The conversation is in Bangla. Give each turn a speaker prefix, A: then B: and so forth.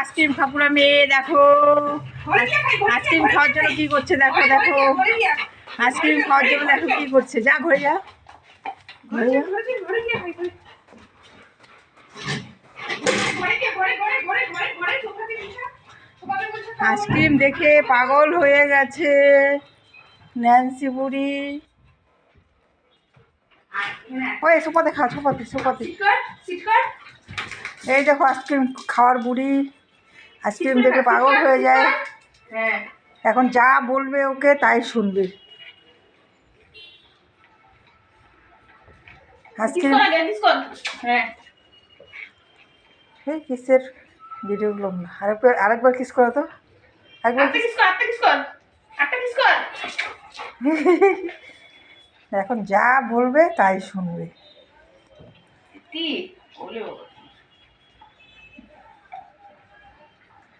A: আইসক্রিম খাপুরা মেয়ে দেখো, আইসক্রিম খাওয়ার জন্য কি করছে দেখো দেখো, আইসক্রিম খাওয়ার জন্য দেখো কি করছে। যা ঘরে যা, ঘরে যা। আইসক্রিম দেখে পাগল হয়ে গেছে ন্যান্সি বুড়ি। ওই সোফাতে খা, সোফাতে সোফাতে। এই দেখো আইসক্রিম খাওয়ার বুড়ি, আইসক্রিম দেখে পাগল হয়ে যায়। এখন যা বলবে ওকে তাই শুনবে। আইসক্রিম এই কিসের ভিডিওগুলো না, আরেকবার কিস করো তো, একবার এখন যা বলবে তাই শুনবে।